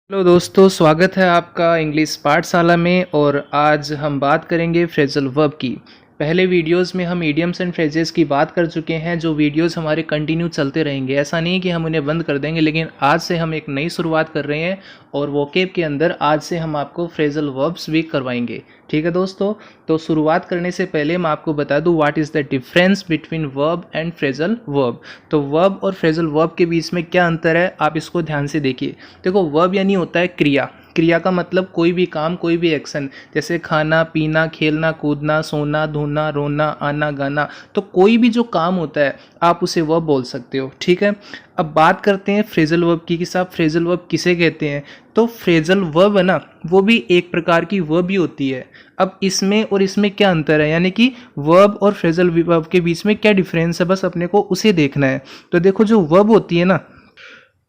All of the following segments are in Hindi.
हेलो दोस्तों, स्वागत है आपका इंग्लिश पाठशाला में। और आज हम बात करेंगे फ्रेजल वर्ब की। पहले वीडियोस में हम इडियम्स एंड फ्रेजेस की बात कर चुके हैं, जो वीडियोस हमारे कंटिन्यू चलते रहेंगे। ऐसा नहीं है कि हम उन्हें बंद कर देंगे, लेकिन आज से हम एक नई शुरुआत कर रहे हैं और वोकेब के अंदर आज से हम आपको फ्रेजल वर्ब्स भी करवाएंगे। ठीक है दोस्तों, तो शुरुआत करने से पहले मैं आपको बता दूं what is the difference between verb and phrasal verb. तो वर्ब और फ्रेजल वर्ब के बीच में क्या अंतर है, आप इसको ध्यान से देखिए। देखो, वर्ब यानी होता है क्रिया। क्रिया का मतलब कोई भी काम, कोई भी एक्शन, जैसे खाना पीना, खेलना कूदना, सोना धोना, रोना आना गाना। तो कोई भी जो काम होता है आप उसे वर्ब बोल सकते हो। ठीक है, अब बात करते हैं फ्रेजल वर्ब की कि साहब फ्रेजल वर्ब किसे कहते हैं। तो फ्रेजल वर्ब है ना, वो भी एक प्रकार की वर्ब ही होती है। अब इसमें और इसमें क्या अंतर है, यानी कि वर्ब और फ्रेजल वर्ब के बीच में क्या डिफरेंस है, बस अपने को उसे देखना है। तो देखो, जो वर्ब होती है ना,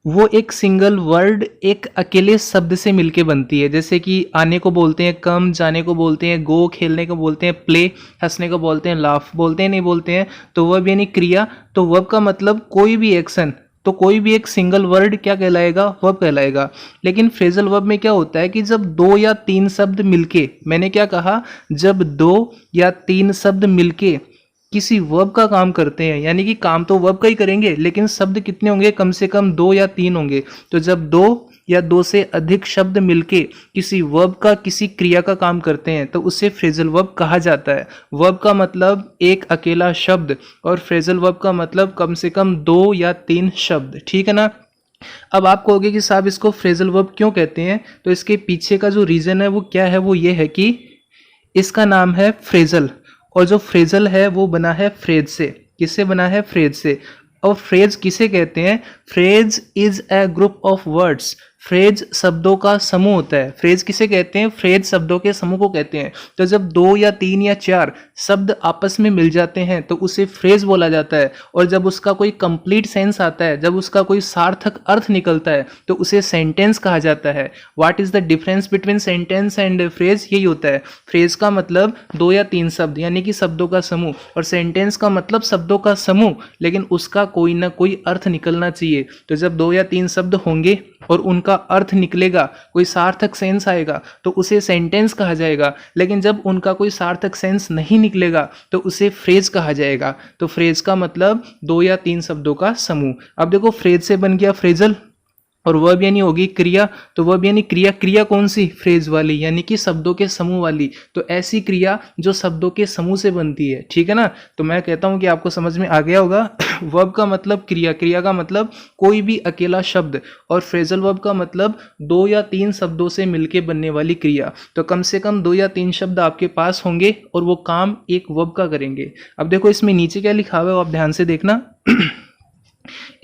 वो एक सिंगल वर्ड, एक अकेले शब्द से मिलके बनती है। जैसे कि आने को बोलते हैं कम, जाने को बोलते हैं गो, खेलने को बोलते हैं प्ले, हंसने को बोलते हैं लाफ, बोलते हैं नहीं बोलते हैं। तो वर्ब यानी क्रिया। तो वर्ब का मतलब कोई भी एक्शन, तो कोई भी एक सिंगल वर्ड क्या कहलाएगा, वर्ब कहलाएगा। लेकिन फ्रेजल वर्ब में क्या होता है कि जब दो या तीन शब्द मिलके, मैंने क्या कहा, जब दो या तीन शब्द मिलके किसी वर्ब का काम करते हैं, यानी कि काम तो वर्ब का ही करेंगे, लेकिन शब्द कितने होंगे, कम से कम दो या तीन होंगे। तो जब दो या दो से अधिक शब्द मिलके किसी वर्ब का, किसी क्रिया का काम करते हैं, तो उसे फ्रेजल वर्ब कहा जाता है। वर्ब का मतलब एक अकेला शब्द और फ्रेजल वर्ब का मतलब कम से कम दो या तीन शब्द। ठीक है ना। अब आप कहोगे कि साहब इसको फ्रेजल वर्ब क्यों कहते हैं, तो इसके पीछे का जो रीजन है वो क्या है, वो ये है कि इसका नाम है फ्रेजल, और जो फ्रेजल है वो बना है फ्रेज से। किससे बना है, फ्रेज से। और फ्रेज किसे कहते हैं, phrase is a group of words. Phrase शब्दों का समूह होता है। फ्रेज किसे कहते हैं, फ्रेज शब्दों के समूह को कहते हैं। तो जब दो या तीन या चार शब्द आपस में मिल जाते हैं तो उसे फ्रेज बोला जाता है। और जब उसका कोई कंप्लीट सेंस आता है, जब उसका कोई सार्थक अर्थ निकलता है, तो उसे सेंटेंस कहा जाता है। What is the difference between sentence and phrase, यही होता है। फ्रेज का मतलब दो या तीन शब्द, यानी कि शब्दों का समूह, और सेंटेंस का मतलब शब्दों का समूह, लेकिन उसका कोई ना कोई अर्थ निकलना चाहिए। तो जब दो या तीन शब्द होंगे और उनका अर्थ निकलेगा, कोई सार्थक सेंस आएगा, तो उसे सेंटेंस कहा जाएगा। लेकिन जब उनका कोई सार्थक सेंस नहीं निकलेगा तो उसे फ्रेज कहा जाएगा। तो फ्रेज का मतलब दो या तीन शब्दों का समूह। अब देखो, फ्रेज से बन गया फ्रेजल, और वर्ब यानी होगी क्रिया। तो वर्ब यानी क्रिया, क्रिया कौन सी, फ्रेज वाली, यानी कि शब्दों के समूह वाली। तो ऐसी क्रिया जो शब्दों के समूह से बनती है। ठीक है ना। तो मैं कहता हूं कि आपको समझ में आ गया होगा। वर्ब का मतलब क्रिया, क्रिया का मतलब कोई भी अकेला शब्द, और फ्रेजल वर्ब का मतलब दो या तीन शब्दों से मिलके बनने वाली क्रिया। तो कम से कम दो या तीन शब्द आपके पास होंगे और वो काम एक वर्ब का करेंगे। अब देखो, इसमें नीचे क्या लिखा हुआ है, आप ध्यान से देखना।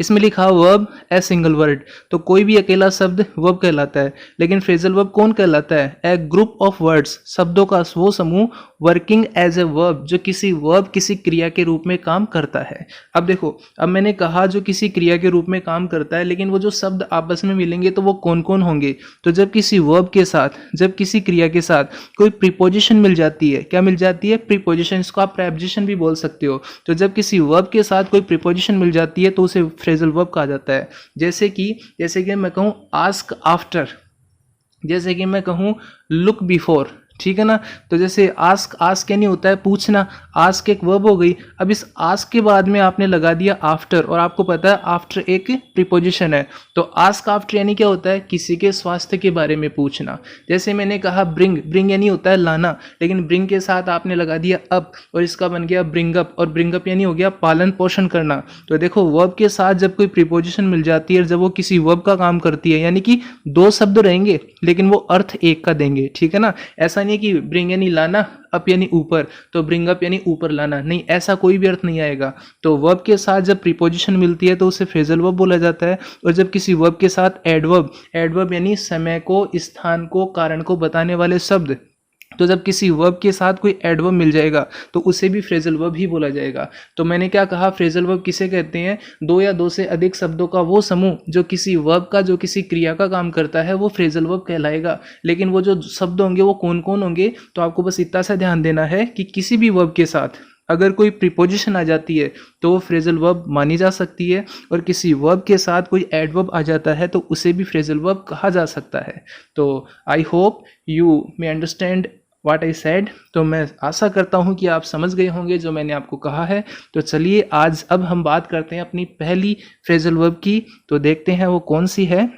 इसमें लिखा वर्ब ए सिंगल वर्ड। तो कोई भी अकेला शब्द वर्ब कहलाता है। लेकिन फ्रेजल वर्ब कौन कहलाता है, ए ग्रुप ऑफ वर्ड्स, शब्दों का वो समूह, वर्किंग एज ए वर्ब, जो किसी वर्ब, किसी क्रिया के रूप में काम करता है। अब देखो, अब मैंने कहा जो किसी क्रिया के रूप में काम करता है, लेकिन वो जो शब्द आपस में मिलेंगे तो वो कौन कौन होंगे। तो जब किसी वर्ब के साथ, जब किसी क्रिया के साथ कोई प्रीपोजिशन मिल जाती है, क्या मिल जाती है, प्रीपोजिशन, इसको आप प्रेपोजिशन भी बोल सकते हो। तो जब किसी वर्ब के साथ कोई प्रीपोजिशन मिल जाती है तो उसे फ्रेजल वर्ब कहा जाता है। जैसे कि मैं कहूँ आस्क आफ्टर, जैसे कि मैं कहूँ लुक बिफोर। ठीक है ना। तो जैसे आस्क, आस्क यानी होता है पूछना, आस्क एक वर्ब हो गई। अब इस आस्क के बाद में आपने लगा दिया आफ्टर, और आपको पता है आफ्टर एक प्रीपोजिशन है। तो आस्क आफ्टर यानी क्या होता है, किसी के स्वास्थ्य के बारे में पूछना। जैसे मैंने कहा ब्रिंग, ब्रिंग यानी होता है लाना, लेकिन ब्रिंग के साथ आपने लगा दिया अप, और इसका बन गया ब्रिंग अप, और ब्रिंग अप यानी हो गया पालन पोषण करना। तो देखो, वर्ब के साथ जब कोई प्रीपोजिशन मिल जाती है, जब वो किसी वर्ब का काम करती है, यानी कि दो शब्द रहेंगे लेकिन वो अर्थ एक का देंगे। ठीक है ना। ऐसा नहीं कि ब्रिंग यानी लाना, अप यानी ऊपर, तो ब्रिंग अप यानी ऊपर लाना, नहीं, ऐसा कोई भी अर्थ नहीं आएगा। तो वर्ब के साथ जब प्रीपोजिशन मिलती है तो उसे फ्रेजल वर्ब बोला जाता है। और जब किसी वर्ब के साथ एडवर्ब, एडवर्ब यानी समय को, स्थान को, कारण को बताने वाले शब्द, तो जब किसी वर्ब के साथ कोई एडवर्ब मिल जाएगा तो उसे भी फ्रेजल वर्ब ही बोला जाएगा। तो मैंने क्या कहा, फ्रेजल वर्ब किसे कहते हैं, दो या दो से अधिक शब्दों का वो समूह जो किसी वर्ब का, जो किसी क्रिया का काम करता है, वो फ्रेजल वर्ब कहलाएगा। लेकिन वो जो शब्द होंगे वो कौन कौन होंगे, तो आपको बस इतना सा ध्यान देना है कि किसी भी वर्ब के साथ अगर कोई प्रीपोजिशन आ जाती है तो वो फ्रेजल वर्ब मानी जा सकती है, और किसी वर्ब के साथ कोई एडवर्ब आ जाता है तो उसे भी फ्रेजल वर्ब कहा जा सकता है। तो I hope you may understand what I said. तो मैं आशा करता हूँ कि आप समझ गए होंगे जो मैंने आपको कहा है। तो चलिए आज अब हम बात करते हैं अपनी पहली फ्रेजल वर्ब की। तो देखते हैं वो कौन सी है।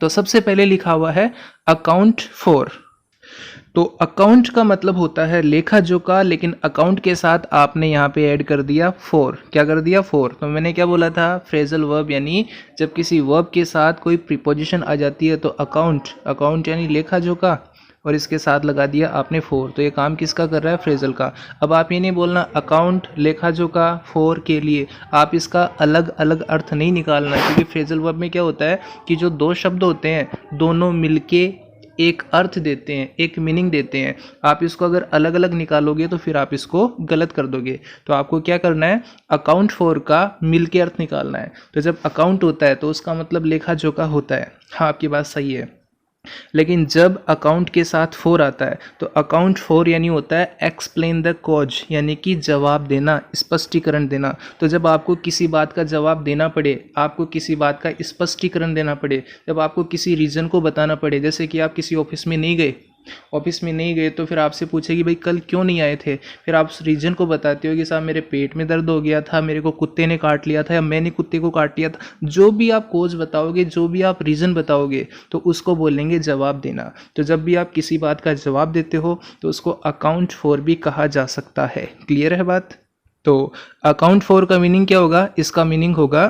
तो सबसे पहले लिखा हुआ है अकाउंट फॉर। तो अकाउंट का मतलब होता है लेखा जोखा, लेकिन अकाउंट के साथ आपने यहाँ पे ऐड कर दिया फॉर। क्या कर दिया? फॉर। तो मैंने क्या बोला था? फ्रेजल वर्ब यानी जब किसी वर्ब के साथ कोई प्रीपोजिशन आ जाती है तो अकाउंट, अकाउंट यानी लेखा जोखा, और इसके साथ लगा दिया आपने फॉर। तो ये काम किसका कर रहा है? फ्रेजल का। अब आप ये नहीं बोलना अकाउंट लेखा जोखा फॉर के लिए, आप इसका अलग अलग अर्थ नहीं निकालना, क्योंकि फ्रेजल वर्ब में क्या होता है कि जो दो शब्द होते हैं दोनों मिलके एक अर्थ देते हैं, एक मीनिंग देते हैं। आप इसको अगर अलग अलग निकालोगे तो फिर आप इसको गलत कर दोगे। तो आपको क्या करना है? अकाउंट फॉर का मिल के अर्थ निकालना है। तो जब अकाउंट होता है तो उसका मतलब लेखा जोखा होता है। हाँ, आपकी बात सही है। लेकिन जब अकाउंट के साथ फॉर आता है तो अकाउंट फॉर यानी होता है एक्सप्लेन द कॉज, यानी कि जवाब देना, स्पष्टीकरण देना। तो जब आपको किसी बात का जवाब देना पड़े, आपको किसी बात का स्पष्टीकरण देना पड़े, जब आपको किसी रीज़न को बताना पड़े, जैसे कि आप किसी ऑफिस में नहीं गए, तो फिर आपसे पूछेगी भाई कल क्यों नहीं आए थे, फिर आप उस रीजन को बताते हो कि साहब मेरे पेट में दर्द हो गया था, मेरे को कुत्ते ने काट लिया था, या मैंने कुत्ते को काट लिया था। जो भी आप कोज बताओगे, जो भी आप रीज़न बताओगे, तो उसको बोलेंगे जवाब देना। तो जब भी आप किसी बात का जवाब देते हो तो उसको अकाउंट फॉर भी कहा जा सकता है। क्लियर है बात? तो अकाउंट फॉर का मीनिंग क्या होगा? इसका मीनिंग होगा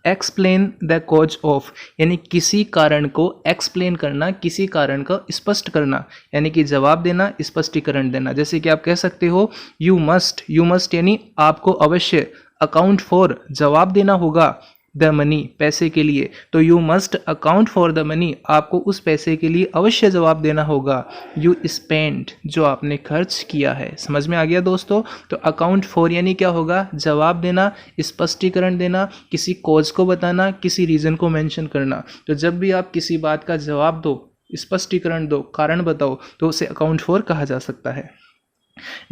एक्सप्लेन द कॉज ऑफ, यानी किसी कारण को एक्सप्लेन करना, किसी कारण को स्पष्ट करना, यानी कि जवाब देना, स्पष्टीकरण देना। जैसे कि आप कह सकते हो यू मस्ट यानी आपको अवश्य अकाउंट फॉर जवाब देना होगा द मनी, पैसे के लिए। तो you must account for the money, आपको उस पैसे के लिए अवश्य जवाब देना होगा यू स्पेंड, जो आपने खर्च किया है। समझ में आ गया दोस्तों? तो अकाउंट फॉर यानी क्या होगा? जवाब देना, स्पष्टीकरण देना, किसी कॉज को बताना, किसी रीज़न को मेंशन करना। तो जब भी आप किसी बात का जवाब दो, स्पष्टीकरण दो, कारण बताओ, तो उसे अकाउंट फॉर कहा जा सकता है।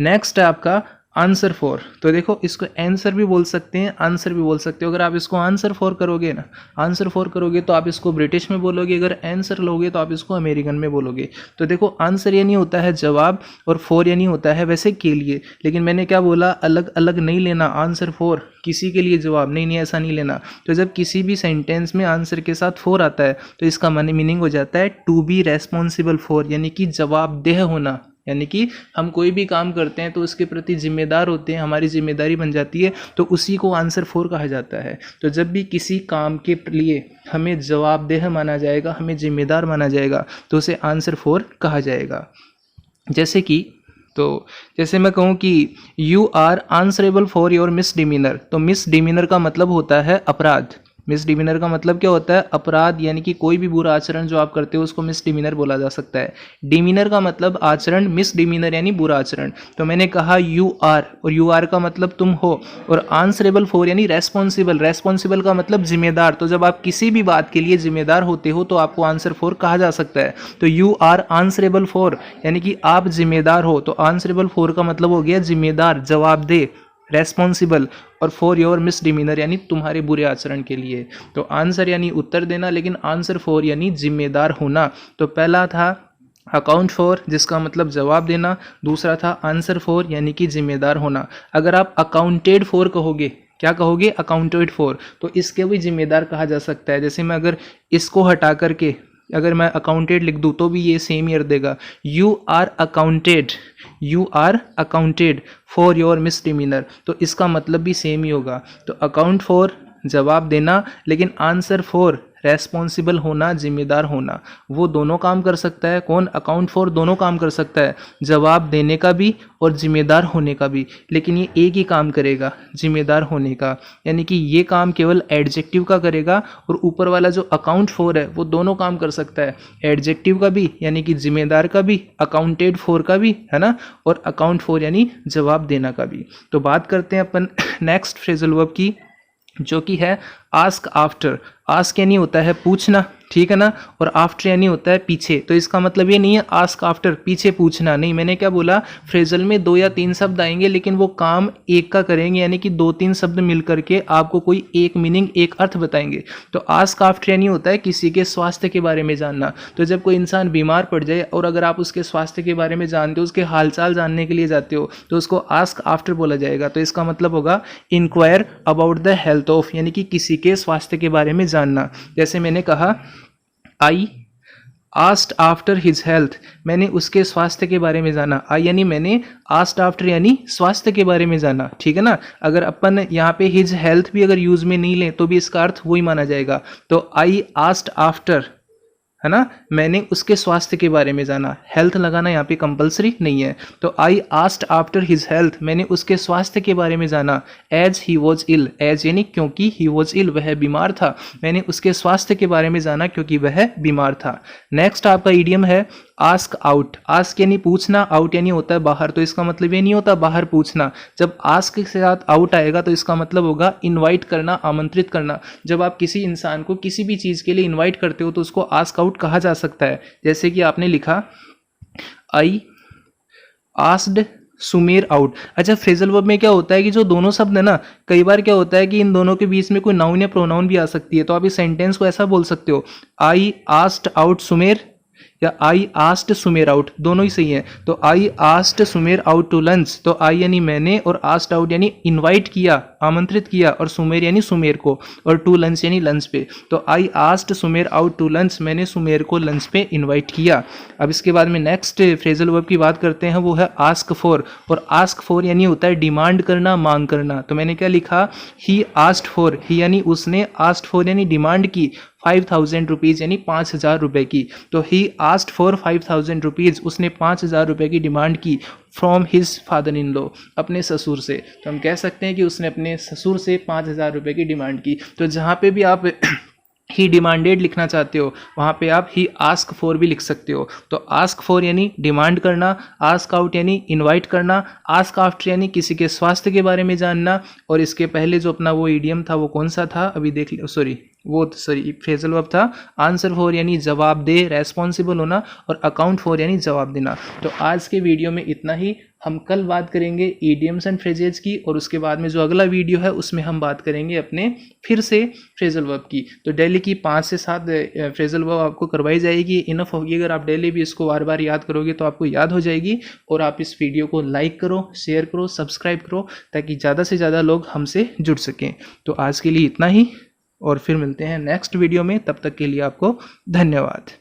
नेक्स्ट है आपका आंसर फॉर। तो देखो इसको आंसर भी बोल सकते हैं, आंसर भी बोल सकते हो। अगर आप इसको आंसर फॉर करोगे ना, आंसर फॉर करोगे तो आप इसको ब्रिटिश में बोलोगे, अगर आंसर लोगे तो आप इसको अमेरिकन में बोलोगे। तो देखो आंसर यानी होता है जवाब और फॉर यानी होता है वैसे के लिए। लेकिन मैंने क्या बोला? अलग अलग नहीं लेना। आंसर फॉर किसी के लिए जवाब, नहीं ऐसा नहीं लेना। तो जब किसी भी सेंटेंस में आंसर के साथ फॉर आता है तो इसका मीनिंग हो जाता है टू बी रेस्पॉन्सिबल फॉर, यानी कि जवाबदेह होना। यानी कि हम कोई भी काम करते हैं तो उसके प्रति जिम्मेदार होते हैं, हमारी जिम्मेदारी बन जाती है, तो उसी को आंसर फॉर कहा जाता है। तो जब भी किसी काम के लिए हमें जवाबदेह माना जाएगा, हमें जिम्मेदार माना जाएगा, तो उसे आंसर फॉर कहा जाएगा। जैसे मैं कहूँ कि you are answerable for your misdemeanour, तो मिसडिमीनर का मतलब होता है अपराध। मिसडिमीनर का मतलब क्या होता है? अपराध, यानी कि कोई भी बुरा आचरण जो आप करते हो उसको मिसडिमीनर बोला जा सकता है। डिमीनर का मतलब आचरण, मिसडिमीनर यानी बुरा आचरण। तो मैंने कहा यू आर, और यू आर का मतलब तुम हो, और आंसरेबल फॉर यानी रेस्पॉन्सिबल, रेस्पॉन्सिबल का मतलब जिम्मेदार। तो जब आप किसी भी बात के लिए जिम्मेदार होते हो तो आपको आंसर फॉर कहा जा सकता है। तो यू आर आंसरेबल फॉर यानी कि आप जिम्मेदार हो, तो आंसरेबल फॉर का मतलब हो गया जिम्मेदार, जवाबदेह, रेस्पॉन्सिबल, और फॉर योर मिसडिमीनर यानी तुम्हारे बुरे आचरण के लिए। तो आंसर यानी उत्तर देना, लेकिन आंसर फॉर यानी जिम्मेदार होना। तो पहला था अकाउंट फॉर जिसका मतलब जवाब देना, दूसरा था आंसर फॉर यानी कि जिम्मेदार होना। अगर आप अकाउंटेड फॉर कहोगे, क्या कहोगे? अकाउंटेड फॉर, तो इसके भी जिम्मेदार कहा जा सकता है। जैसे मैं अगर इसको हटा करके अगर मैं अकाउंटेड लिख दूँ तो भी ये सेम ईयर देगा। You are accounted for your misdemeanour, तो इसका मतलब भी सेम ही होगा। तो अकाउंट फॉर जवाब देना, लेकिन आंसर फॉर रेस्पॉन्सिबल होना, जिम्मेदार होना, वो दोनों काम कर सकता है। कौन? अकाउंट फॉर दोनों काम कर सकता है, जवाब देने का भी और जिम्मेदार होने का भी। लेकिन ये एक ही काम करेगा, जिम्मेदार होने का, यानी कि ये काम केवल एडजेक्टिव का करेगा, और ऊपर वाला जो अकाउंट फॉर है वो दोनों काम कर सकता है, एडजेक्टिव का भी यानी कि जिम्मेदार का भी, अकाउंटेड फॉर का भी, है ना, और अकाउंट फॉर यानी जवाब देना का भी। तो बात करते हैं अपन नेक्स्ट फ्रेजल वर्ब की, जो कि है आस्क आफ्टर, आस्क यानी होता है पूछना, ठीक है ना, और आफ्टर यानी होता है पीछे। तो इसका मतलब ये नहीं है आस्क आफ्टर पीछे पूछना, नहीं, मैंने क्या बोला, फ्रेजल में 2 या 3 शब्द आएंगे लेकिन वो काम एक का करेंगे, यानी कि 2-3 शब्द मिल करके आपको कोई एक मीनिंग, एक अर्थ बताएंगे। तो आस्क आफ्टर यानी होता है किसी के स्वास्थ्य के बारे में जानना। तो जब कोई इंसान बीमार पड़ जाए और अगर आप उसके स्वास्थ्य के बारे में जानते हो, उसके हालचाल जानने के लिए जाते हो, तो उसको आस्क आफ्टर बोला जाएगा। तो इसका मतलब होगा inquire about the health of, यानी कि किसी के स्वास्थ्य के बारे में जानना। जैसे मैंने कहा आई आस्क्ड आफ्टर हिज हेल्थ, मैंने उसके स्वास्थ्य के बारे में जाना। आई यानी मैंने, आस्क्ड आफ्टर यानी स्वास्थ्य के बारे में जाना, ठीक है ना। अगर अपन यहाँ पे हिज हेल्थ भी अगर यूज में नहीं लें तो भी इसका अर्थ वही माना जाएगा। तो आई आस्क्ड आफ्टर, है ना, मैंने उसके स्वास्थ्य के बारे में जाना। हेल्थ लगाना यहाँ पे कंपलसरी नहीं है। तो I asked after his health, मैंने उसके स्वास्थ्य के बारे में जाना। As he was ill, as यानी क्योंकि, ही वॉज इल वह बीमार था, मैंने उसके स्वास्थ्य के बारे में जाना क्योंकि वह बीमार था। नेक्स्ट आपका इडियम है आस्क आउट। आस्क यानी पूछना, आउट यानी होता है बाहर। तो इसका मतलब ये नहीं होता बाहर पूछना। जब आस्क के साथ आउट आएगा तो इसका मतलब होगा इनवाइट करना, आमंत्रित करना। जब आप किसी इंसान को किसी भी चीज़ के लिए इनवाइट करते हो तो उसको आस्क आउट कहा जा सकता है। जैसे कि आपने लिखा आई आस्क्ड सुमेर आउट। अच्छा, फ्रेजल वर्ब में क्या होता है कि जो दोनों शब्द है ना, कई बार क्या होता है कि इन दोनों के बीच में कोई नाउन या प्रोनाउन भी आ सकती है। तो आप इस सेंटेंस को ऐसा बोल सकते हो, आई आस्क्ड आउट सुमेर या आई आस्क्ड सुमेर आउट, दोनों ही सही है। तो I asked Sumer out to lunch, तो आई यानी मैंने और आस्क्ड आउट यानी इनवाइट किया, आमंत्रित किया, और सुमेर यानी सुमेर को, और टू लंच यानी लंच पे। तो I asked Sumer out to lunch, मैंने सुमेर को लंच पे इनवाइट किया। अब इसके बाद में नेक्स्ट फ्रेजल वर्ब की बात करते हैं, वो है आस्क फॉर। और आस्क फॉर यानी होता है डिमांड करना, मांग करना। तो मैंने क्या लिखा, ही आस्क्ड फॉर, ही यानी उसने, आस्क्ड फॉर यानी डिमांड की 5,000 रुपीज़ यानी 5,000 रुपये की। तो ही आस्क्ड फॉर 5,000 रुपीज़, उसने 5,000 रुपये की डिमांड की from his father in law, अपने ससुर से। तो हम कह सकते हैं कि उसने अपने ससुर से 5,000 रुपये की डिमांड की। तो जहाँ पे भी आप ही डिमांडेड लिखना चाहते हो वहाँ पे आप ही आस्क फॉर भी लिख सकते हो। तो आस्क फॉर यानी डिमांड करना, आस्क आउट यानी इनवाइट करना, आस्क आफ्टर यानी किसी के स्वास्थ्य के बारे में जानना। और इसके पहले जो अपना वो इडियम था वो कौन सा था, अभी देख लो, सॉरी फ्रेजल वर्ब था आंसर फॉर यानी जवाब दे, रेस्पॉन्सिबल होना, और अकाउंट फॉर यानी जवाब देना। तो आज के वीडियो में इतना ही। हम कल बात करेंगे ईडियम्स एंड फ्रेजेज की, और उसके बाद में जो अगला वीडियो है उसमें हम बात करेंगे अपने फिर से फ्रेजल वर्ब की। तो डेली की 5 से 7 फ्रेजल वर्ब आपको करवाई जाएगी, इनफ होगी। अगर आप डेली भी इसको बार बार याद करोगे तो आपको याद हो जाएगी। और आप इस वीडियो को लाइक करो, शेयर करो, सब्सक्राइब करो, ताकि ज़्यादा से ज़्यादा लोग हमसे जुड़ सकें। तो आज के लिए इतना ही, और फिर मिलते हैं नेक्स्ट वीडियो में। तब तक के लिए आपको धन्यवाद।